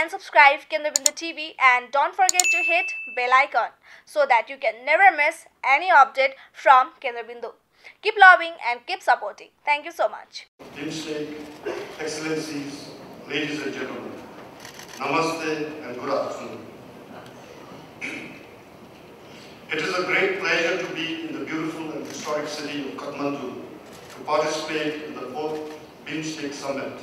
and subscribe Kendrabindu TV, and don't forget to hit bell icon so that you can never miss any update from Kendrabindu. Keep loving and keep supporting. Thank you so much. Dimstek, Excellencies, ladies and gentlemen, Namaste and good afternoon. It is a great pleasure to be in the beautiful and historic city of Kathmandu to participate in the 4th Bimstek Summit.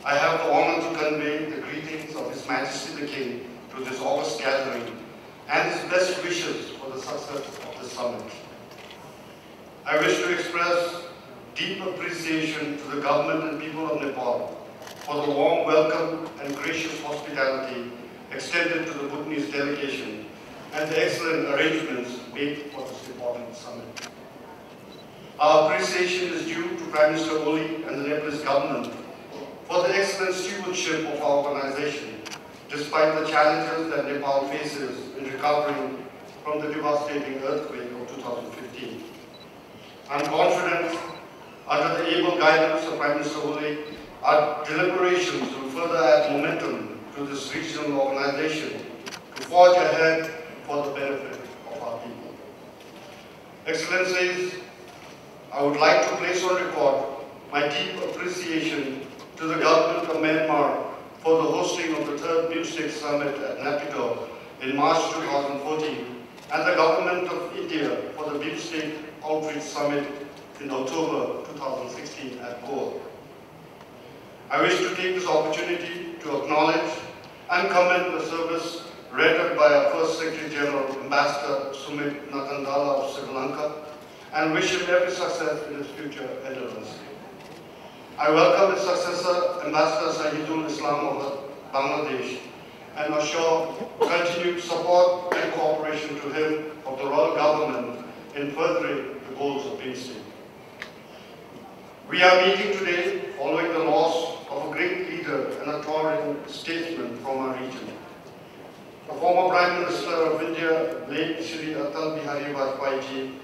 I have the honor to convey the greetings of His Majesty the King to this august gathering and his best wishes for the success of the summit. I wish to express deep appreciation to the government and people of Nepal for the warm welcome and gracious hospitality extended to the Bhutanese delegation and the excellent arrangements made for this important summit. Our appreciation is due to Prime Minister Oli and the Nepalese government for the excellent stewardship of our organization, despite the challenges that Nepal faces in recovering from the devastating earthquake of 2015. I'm confident, under the able guidance of Prime Minister Oli, our deliberations will further add momentum to this regional organization to forge ahead for the benefit of our people. Excellencies, I would like to place on record my deep appreciation to the government of Myanmar for the hosting of the 3rd Bimstek Summit at Naypyidaw in March 2014 and the government of India for the Bimstek Outreach Summit in October 2016 at Goa. I wish to take this opportunity to acknowledge and commend the service rendered by our First Secretary General, Ambassador Sumit Nakandala of Sri Lanka, and wish him every success in his future endeavors. I welcome his successor, Ambassador Sahidul Islam of Bangladesh, and assure continued support and cooperation to him of the Royal Government in furthering the goals of Bimstek. We are meeting today following the loss of a great leader and a towering statesman from our region. The former Prime Minister of India, late Shri Atal Bihari Vajpayee,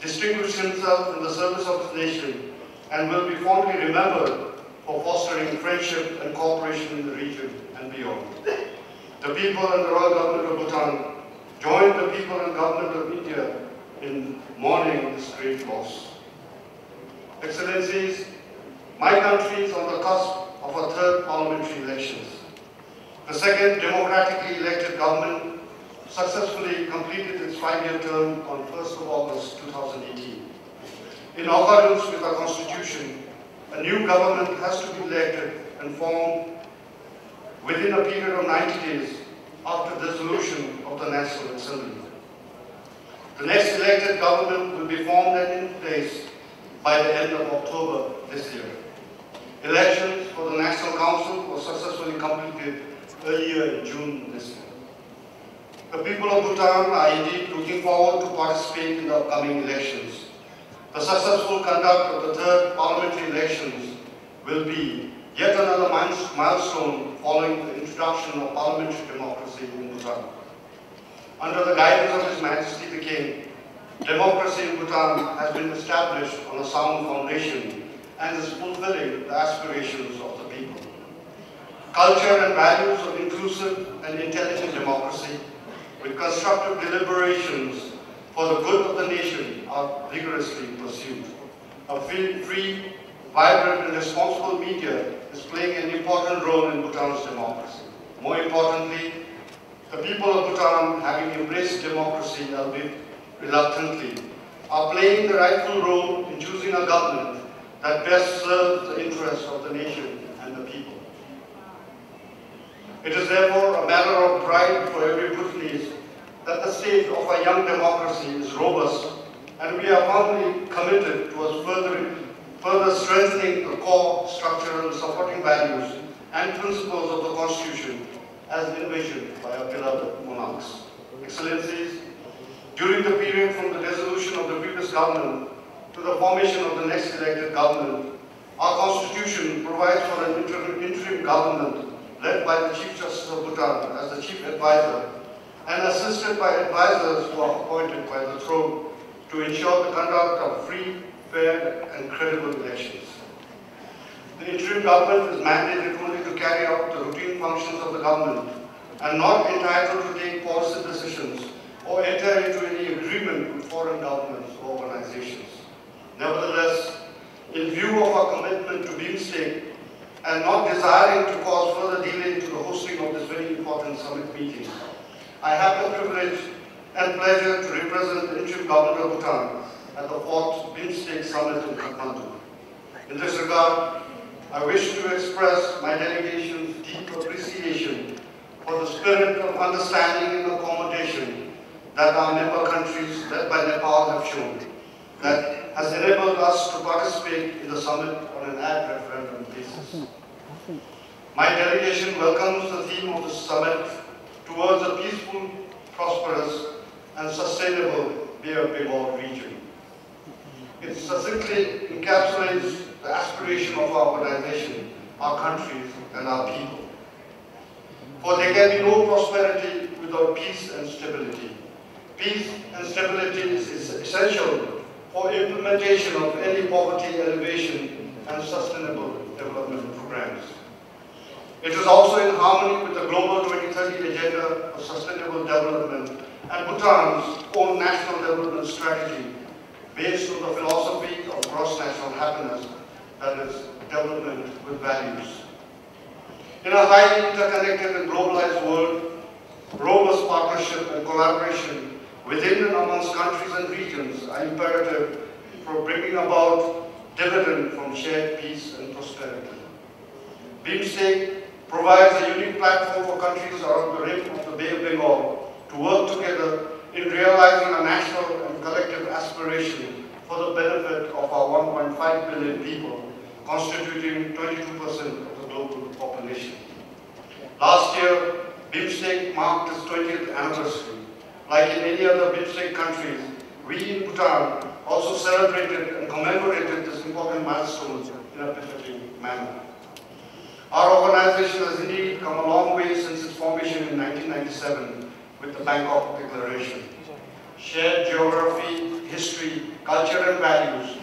distinguished himself in the service of his nation and will be fondly remembered for fostering friendship and cooperation in the region and beyond. The people and the Royal Government of Bhutan joined the people and Government of India in mourning this great loss. Excellencies, my country is on the cusp of our 3rd parliamentary elections. The 2nd democratically elected government successfully completed its 5-year term on 1st of August 2018. In accordance with our constitution, a new government has to be elected and formed within a period of 90 days after dissolution of the National Assembly. The next elected government will be formed and in place by the end of October this year. Elections for the National Council were successfully completed earlier in June this year. The people of Bhutan are indeed looking forward to participate in the upcoming elections. The successful conduct of the 3rd parliamentary elections will be yet another milestone following the introduction of parliamentary democracy in Bhutan. Under the guidance of His Majesty the King, democracy in Bhutan has been established on a sound foundation and is fulfilling the aspirations of the people. Culture and values of inclusive and intelligent democracy with constructive deliberations for the good of the nation are vigorously pursued. A free, vibrant and responsible media is playing an important role in Bhutan's democracy. More importantly, the people of Bhutan, having embraced democracy, albeit reluctantly, are playing the rightful role in choosing a government that best serves the interests of the nation and the people. It is therefore a matter of pride for every Bhutanese that the state of our young democracy is robust, and we are firmly committed towards further strengthening the core, structural, and supporting values and principles of the Constitution as envisioned by our beloved monarchs. Excellencies, during the period from the dissolution of the previous government to the formation of the next elected government, our Constitution provides for an interim government led by the Chief Justice of Bhutan as the Chief Advisor and assisted by advisors who are appointed by the throne to ensure the conduct of free, fair and credible elections. The interim government is mandated only to carry out the routine functions of the government and not entitled to take policy decisions or enter into any agreement with foreign governments or organizations. Nevertheless, in view of our commitment to BIMSTEC and not desiring to cause further delay to the hosting of this very important summit meeting, I have the privilege and pleasure to represent the interim government of Bhutan at the 4th BIMSTEC Summit in Kathmandu. In this regard, I wish to express my delegation's deep appreciation for the spirit of understanding and accommodation that our member countries led by Nepal have shown, that has enabled us to participate in the summit on an ad referendum basis. My delegation welcomes the theme of the summit towards a peaceful, prosperous, and sustainable Bay of Bengal region. It succinctly encapsulates the aspiration of our organization, our countries, and our people. For there can be no prosperity without peace and stability. Peace and stability is essential for implementation of any poverty alleviation and sustainable development programs. It is also in harmony with the Global 2030 Agenda for Sustainable Development and Bhutan's own national development strategy based on the philosophy of gross national happiness, that is, development with values. In a highly interconnected and globalized world, robust partnership and collaboration within and amongst countries and regions are imperative for bringing about dividend from shared peace and prosperity. BIMSTEC provides a unique platform for countries around the rim of the Bay of Bengal to work together in realizing a national and collective aspiration for the benefit of our 1.5 billion people, constituting 22% of the global population. Last year, BIMSTEC marked its 20th anniversary. Like in many other BIMSTEC countries, we in Bhutan also celebrated and commemorated this important milestone in a befitting manner. Our organization has indeed come a long way since its formation in 1997 with the Bangkok Declaration. Shared geography, history, culture and values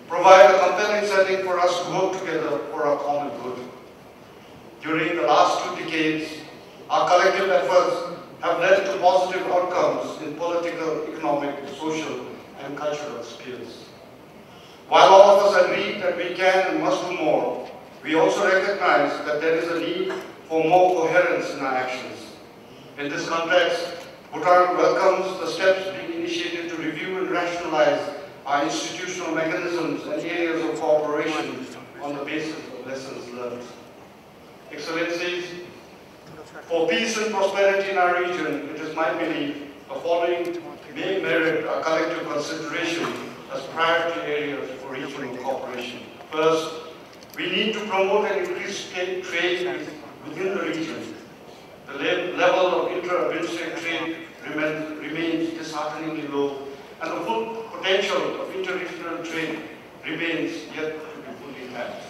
provide a compelling setting for us to work together for our common good. During the last 2 decades, our collective efforts have led to positive outcomes in political, economic, social and cultural spheres. While all of us agree that we can and must do more, we also recognize that there is a need for more coherence in our actions. In this context, Bhutan welcomes the steps being initiated to review and rationalize our institutional mechanisms and areas of cooperation on the basis of lessons learned. Excellencies, for peace and prosperity in our region, it is my belief the following may merit a collective consideration as priority areas for regional cooperation. First, we need to promote and increase trade within the region. The level of intra-BIMSTEC trade remains dishearteningly low, and the full potential of inter-regional trade remains yet to be fully tapped.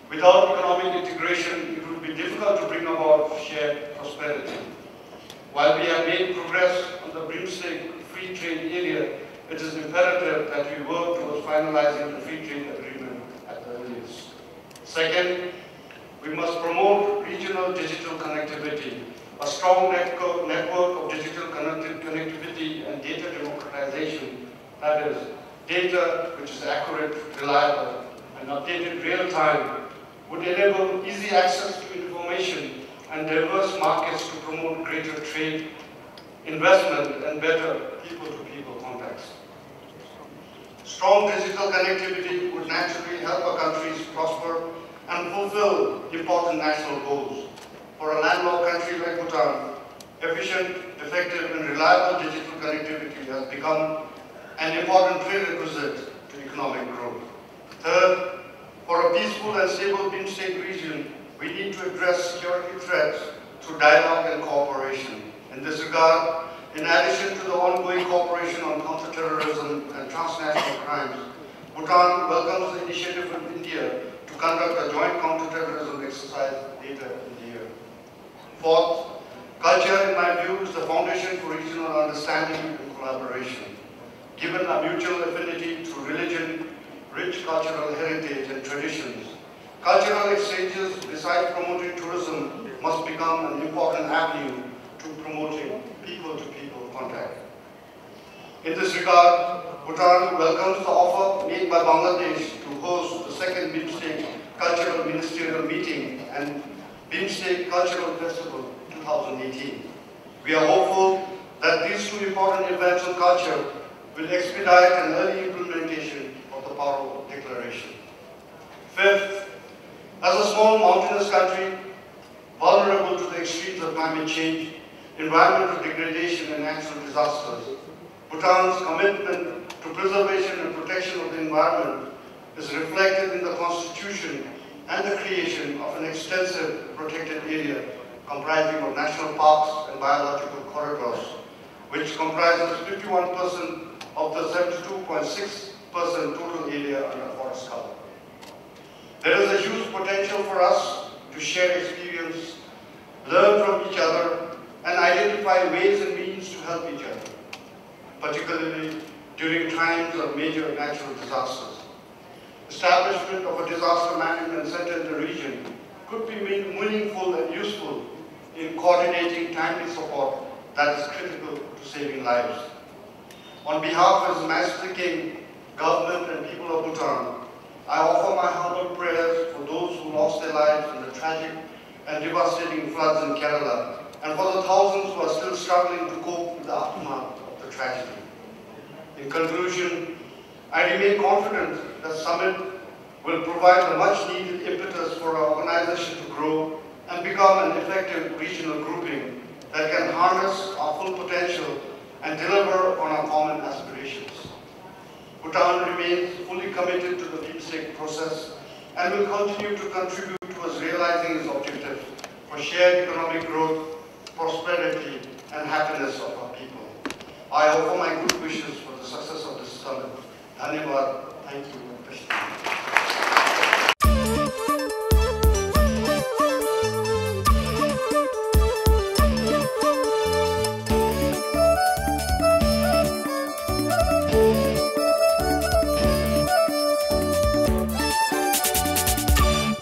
Without economic integration, it would be difficult to bring about shared prosperity. While we have made progress on the BIMSTEC free trade area, it is imperative that we work towards finalizing the free trade agreement at the earliest. Second, we must promote regional digital connectivity. A strong network of digital connectivity and data democratization, that is, data which is accurate, reliable, and updated real time, would enable easy access to information and diverse markets to promote greater trade, investment, and better people-to-people contacts. Strong digital connectivity would naturally help our countries prosper and fulfill important national goals. For a landlocked country like Bhutan, efficient, effective, and reliable digital connectivity has become an important prerequisite to economic growth. Third, for a peaceful and stable BIMSTEC region, we need to address security threats through dialogue and cooperation. In this regard, in addition to the ongoing cooperation on counterterrorism and transnational crimes, Bhutan welcomes the initiative of India to conduct a joint counterterrorism exercise later in the year. Fourth, culture, in my view, is the foundation for regional understanding and collaboration. Given our mutual affinity to religion, rich cultural heritage and traditions, Cultural exchanges, besides promoting tourism, must become an important avenue to promoting people-to-people contact. In this regard, Bhutan welcomes the offer made by Bangladesh to host the second BIMSTEC Cultural Ministerial Meeting and BIMSTEC Cultural Festival 2018. We are hopeful that these two important events on culture will expedite an early implementation of the Paro Declaration. Fifth, as a small mountainous country, vulnerable to the extremes of climate change, environmental degradation and natural disasters, Bhutan's commitment to preservation and protection of the environment is reflected in the Constitution and the creation of an extensive protected area comprising of national parks and biological corridors, which comprises 51% of the 72.6% total area under forest cover. There is a huge potential for us to share experience, learn from each other, and identify ways and means to help each other, particularly during times of major natural disasters. Establishment of a disaster management center in the region could be meaningful and useful in coordinating timely support that is critical to saving lives. On behalf of His Majesty King, government and people of Bhutan, I offer my humble prayers for those who lost their lives in the tragic and devastating floods in Kerala, and for the thousands who are still struggling to cope with the aftermath of the tragedy. In conclusion, I remain confident that Summit will provide the much needed impetus for our organization to grow and become an effective regional grouping that can harness our full potential and deliver on our common aspirations. Bhutan remains fully committed to the BIMSTEC process and will continue to contribute towards realizing its objectives for shared economic growth, prosperity, and happiness of our people. I offer my good wishes for the success of this summit. Dhanyavad. Thank you.